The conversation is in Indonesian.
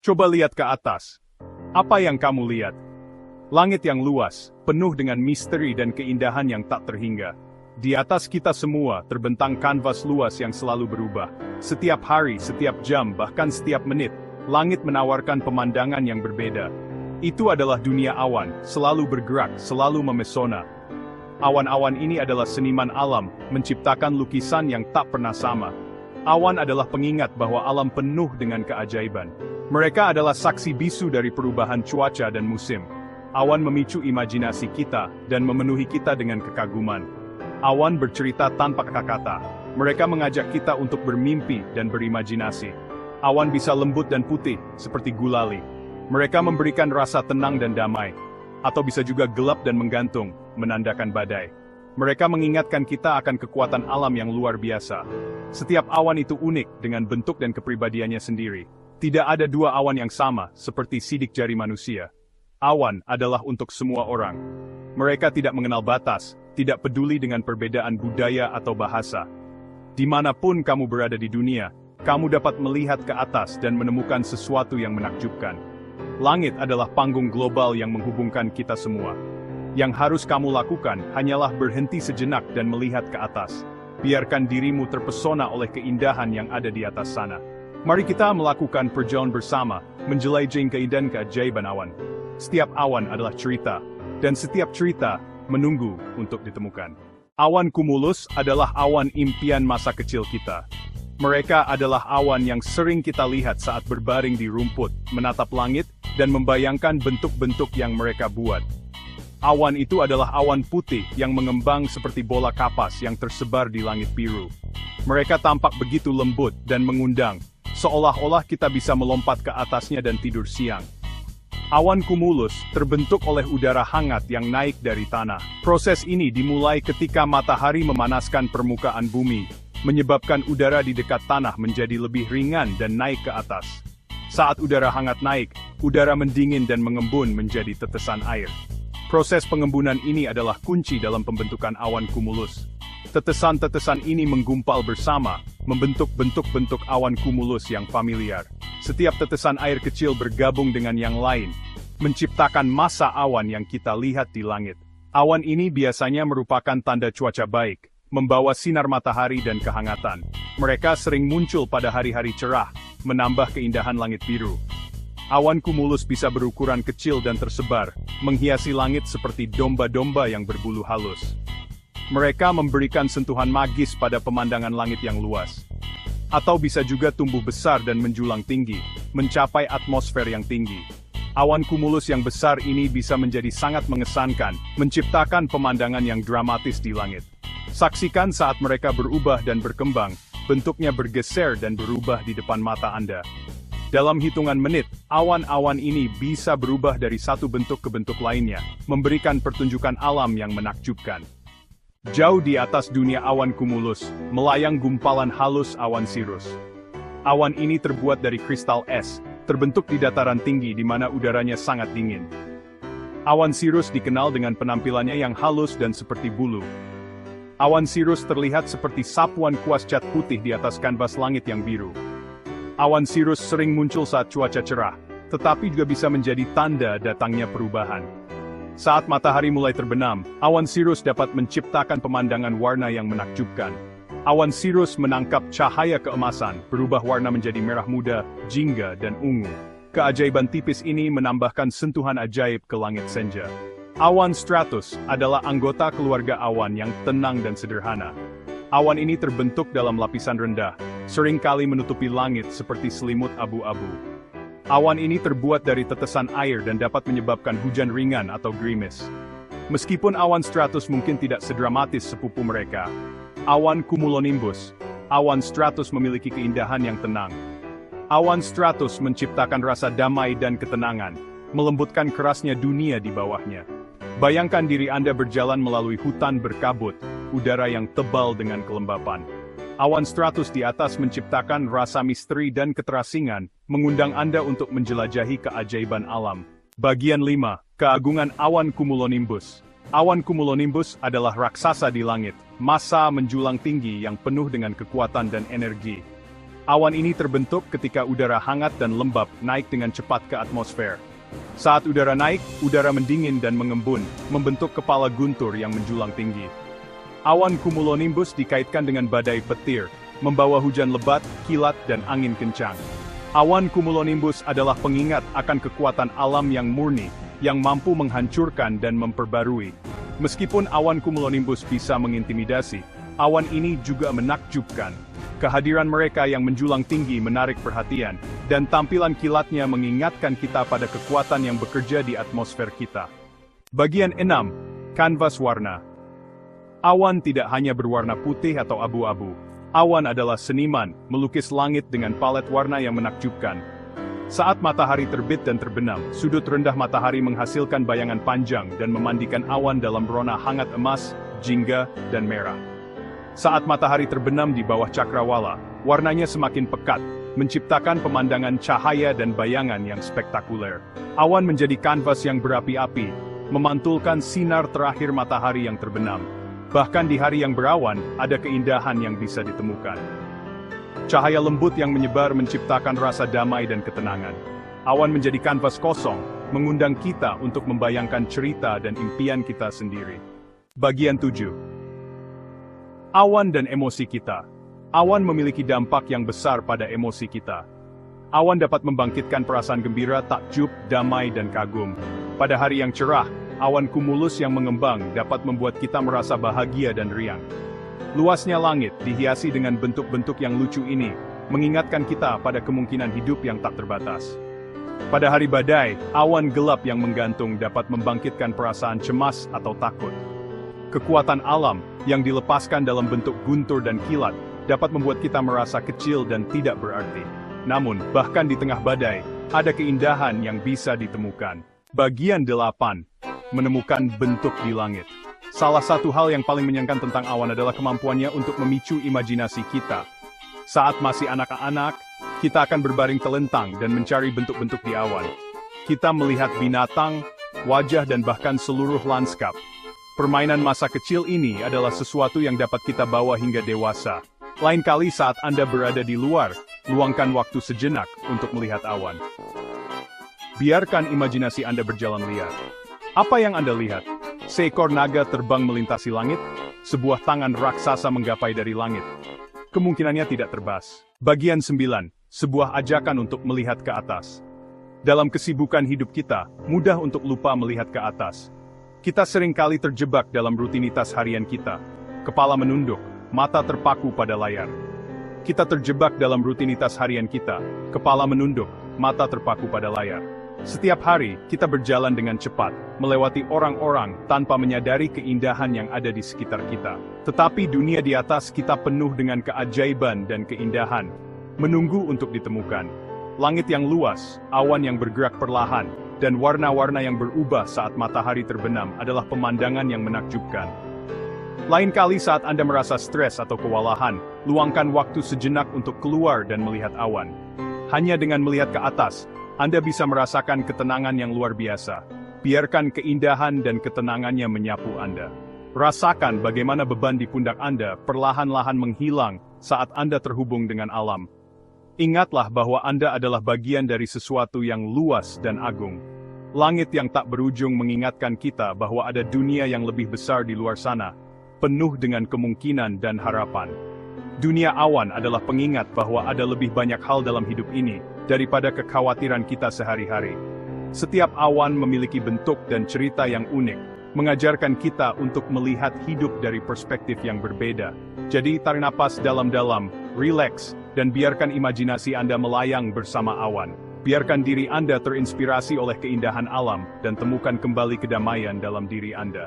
Coba lihat ke atas. Apa yang kamu lihat? Langit yang luas, penuh dengan misteri dan keindahan yang tak terhingga. Di atas kita semua terbentang kanvas luas yang selalu berubah. Setiap hari, setiap jam, bahkan setiap menit, langit menawarkan pemandangan yang berbeda. Itu adalah dunia awan, selalu bergerak, selalu memesona. Awan-awan ini adalah seniman alam, menciptakan lukisan yang tak pernah sama. Awan adalah pengingat bahwa alam penuh dengan keajaiban. Mereka adalah saksi bisu dari perubahan cuaca dan musim. Awan memicu imajinasi kita dan memenuhi kita dengan kekaguman. Awan bercerita tanpa kata-kata. Mereka mengajak kita untuk bermimpi dan berimajinasi. Awan bisa lembut dan putih, seperti gulali. Mereka memberikan rasa tenang dan damai. Atau bisa juga gelap dan menggantung, menandakan badai. Mereka mengingatkan kita akan kekuatan alam yang luar biasa. Setiap awan itu unik dengan bentuk dan kepribadiannya sendiri. Tidak ada dua awan yang sama, seperti sidik jari manusia. Awan adalah untuk semua orang. Mereka tidak mengenal batas, tidak peduli dengan perbedaan budaya atau bahasa. Dimanapun kamu berada di dunia, kamu dapat melihat ke atas dan menemukan sesuatu yang menakjubkan. Langit adalah panggung global yang menghubungkan kita semua. Yang harus kamu lakukan hanyalah berhenti sejenak dan melihat ke atas. Biarkan dirimu terpesona oleh keindahan yang ada di atas sana. Mari kita melakukan perjalanan bersama, menjelajahi keindahan keajaiban awan. Setiap awan adalah cerita, dan setiap cerita menunggu untuk ditemukan. Awan cumulus adalah awan impian masa kecil kita. Mereka adalah awan yang sering kita lihat saat berbaring di rumput, menatap langit, dan membayangkan bentuk-bentuk yang mereka buat. Awan itu adalah awan putih yang mengembang seperti bola kapas yang tersebar di langit biru. Mereka tampak begitu lembut dan mengundang, seolah-olah kita bisa melompat ke atasnya dan tidur siang. Awan cumulus terbentuk oleh udara hangat yang naik dari tanah. Proses ini dimulai ketika matahari memanaskan permukaan bumi, menyebabkan udara di dekat tanah menjadi lebih ringan dan naik ke atas. Saat udara hangat naik, udara mendingin dan mengembun menjadi tetesan air. Proses pengembunan ini adalah kunci dalam pembentukan awan cumulus. Tetesan-tetesan ini menggumpal bersama, membentuk bentuk-bentuk awan cumulus yang familiar. Setiap tetesan air kecil bergabung dengan yang lain, menciptakan massa awan yang kita lihat di langit. Awan ini biasanya merupakan tanda cuaca baik, membawa sinar matahari dan kehangatan. Mereka sering muncul pada hari-hari cerah, menambah keindahan langit biru. Awan cumulus bisa berukuran kecil dan tersebar, menghiasi langit seperti domba-domba yang berbulu halus. Mereka memberikan sentuhan magis pada pemandangan langit yang luas. Atau bisa juga tumbuh besar dan menjulang tinggi, mencapai atmosfer yang tinggi. Awan cumulus yang besar ini bisa menjadi sangat mengesankan, menciptakan pemandangan yang dramatis di langit. Saksikan saat mereka berubah dan berkembang, bentuknya bergeser dan berubah di depan mata Anda. Dalam hitungan menit, awan-awan ini bisa berubah dari satu bentuk ke bentuk lainnya, memberikan pertunjukan alam yang menakjubkan. Jauh di atas dunia awan cumulus, melayang gumpalan halus awan cirrus. Awan ini terbuat dari kristal es, terbentuk di dataran tinggi di mana udaranya sangat dingin. Awan cirrus dikenal dengan penampilannya yang halus dan seperti bulu. Awan cirrus terlihat seperti sapuan kuas cat putih di atas kanvas langit yang biru. Awan cirrus sering muncul saat cuaca cerah, tetapi juga bisa menjadi tanda datangnya perubahan. Saat matahari mulai terbenam, awan cirrus dapat menciptakan pemandangan warna yang menakjubkan. Awan cirrus menangkap cahaya keemasan, berubah warna menjadi merah muda, jingga, dan ungu. Keajaiban tipis ini menambahkan sentuhan ajaib ke langit senja. Awan stratus adalah anggota keluarga awan yang tenang dan sederhana. Awan ini terbentuk dalam lapisan rendah, seringkali menutupi langit seperti selimut abu-abu. Awan ini terbuat dari tetesan air dan dapat menyebabkan hujan ringan atau gerimis. Meskipun awan stratus mungkin tidak sedramatis sepupu mereka, awan cumulonimbus, awan stratus memiliki keindahan yang tenang. Awan stratus menciptakan rasa damai dan ketenangan, melembutkan kerasnya dunia di bawahnya. Bayangkan diri Anda berjalan melalui hutan berkabut, udara yang tebal dengan kelembapan. Awan stratus di atas menciptakan rasa misteri dan keterasingan, mengundang Anda untuk menjelajahi keajaiban alam. Bagian 5. Keagungan awan cumulonimbus. Awan cumulonimbus adalah raksasa di langit, massa menjulang tinggi yang penuh dengan kekuatan dan energi. Awan ini terbentuk ketika udara hangat dan lembab naik dengan cepat ke atmosfer. Saat udara naik, udara mendingin dan mengembun, membentuk kepala guntur yang menjulang tinggi. Awan cumulonimbus dikaitkan dengan badai petir, membawa hujan lebat, kilat, dan angin kencang. Awan cumulonimbus adalah pengingat akan kekuatan alam yang murni, yang mampu menghancurkan dan memperbarui. Meskipun awan cumulonimbus bisa mengintimidasi, awan ini juga menakjubkan. Kehadiran mereka yang menjulang tinggi menarik perhatian, dan tampilan kilatnya mengingatkan kita pada kekuatan yang bekerja di atmosfer kita. Bagian 6. Kanvas warna. Awan tidak hanya berwarna putih atau abu-abu. Awan adalah seniman, melukis langit dengan palet warna yang menakjubkan. Saat matahari terbit dan terbenam, sudut rendah matahari menghasilkan bayangan panjang dan memandikan awan dalam rona hangat emas, jingga, dan merah. Saat matahari terbenam di bawah cakrawala, warnanya semakin pekat, menciptakan pemandangan cahaya dan bayangan yang spektakuler. Awan menjadi kanvas yang berapi-api, memantulkan sinar terakhir matahari yang terbenam. Bahkan di hari yang berawan, ada keindahan yang bisa ditemukan. Cahaya lembut yang menyebar menciptakan rasa damai dan ketenangan. Awan menjadi kanvas kosong, mengundang kita untuk membayangkan cerita dan impian kita sendiri. Bagian 7. Awan dan emosi kita. Awan memiliki dampak yang besar pada emosi kita. Awan dapat membangkitkan perasaan gembira, takjub, damai, dan kagum. Pada hari yang cerah, awan cumulus yang mengembang dapat membuat kita merasa bahagia dan riang. Luasnya langit, dihiasi dengan bentuk-bentuk yang lucu ini, mengingatkan kita pada kemungkinan hidup yang tak terbatas. Pada hari badai, awan gelap yang menggantung dapat membangkitkan perasaan cemas atau takut. Kekuatan alam, yang dilepaskan dalam bentuk guntur dan kilat, dapat membuat kita merasa kecil dan tidak berarti. Namun, bahkan di tengah badai, ada keindahan yang bisa ditemukan. Bagian 8. Menemukan bentuk di langit. Salah satu hal yang paling menyenangkan tentang awan adalah kemampuannya untuk memicu imajinasi kita. Saat masih anak-anak, kita akan berbaring telentang dan mencari bentuk-bentuk di awan. Kita melihat binatang, wajah dan bahkan seluruh lanskap. Permainan masa kecil ini adalah sesuatu yang dapat kita bawa hingga dewasa. Lain kali saat Anda berada di luar, luangkan waktu sejenak untuk melihat awan. Biarkan imajinasi Anda berjalan liar. Apa yang Anda lihat? Seekor naga terbang melintasi langit? Sebuah tangan raksasa menggapai dari langit? Kemungkinannya tidak terbas. Bagian 9. Sebuah ajakan untuk melihat ke atas. Dalam kesibukan hidup kita, mudah untuk lupa melihat ke atas. Kita seringkali terjebak dalam rutinitas harian kita. Kepala menunduk, mata terpaku pada layar. Kita terjebak dalam rutinitas harian kita. Kepala menunduk, mata terpaku pada layar. Setiap hari, kita berjalan dengan cepat, melewati orang-orang tanpa menyadari keindahan yang ada di sekitar kita. Tetapi dunia di atas kita penuh dengan keajaiban dan keindahan, menunggu untuk ditemukan. Langit yang luas, awan yang bergerak perlahan, dan warna-warna yang berubah saat matahari terbenam adalah pemandangan yang menakjubkan. Lain kali saat Anda merasa stres atau kewalahan, luangkan waktu sejenak untuk keluar dan melihat awan. Hanya dengan melihat ke atas, Anda bisa merasakan ketenangan yang luar biasa. Biarkan keindahan dan ketenangannya menyapu Anda. Rasakan bagaimana beban di pundak Anda perlahan-lahan menghilang saat Anda terhubung dengan alam. Ingatlah bahwa Anda adalah bagian dari sesuatu yang luas dan agung. Langit yang tak berujung mengingatkan kita bahwa ada dunia yang lebih besar di luar sana, penuh dengan kemungkinan dan harapan. Dunia awan adalah pengingat bahwa ada lebih banyak hal dalam hidup ini daripada kekhawatiran kita sehari-hari. Setiap awan memiliki bentuk dan cerita yang unik, mengajarkan kita untuk melihat hidup dari perspektif yang berbeda. Jadi tarik napas dalam-dalam, rileks, dan biarkan imajinasi Anda melayang bersama awan. Biarkan diri Anda terinspirasi oleh keindahan alam dan temukan kembali kedamaian dalam diri Anda.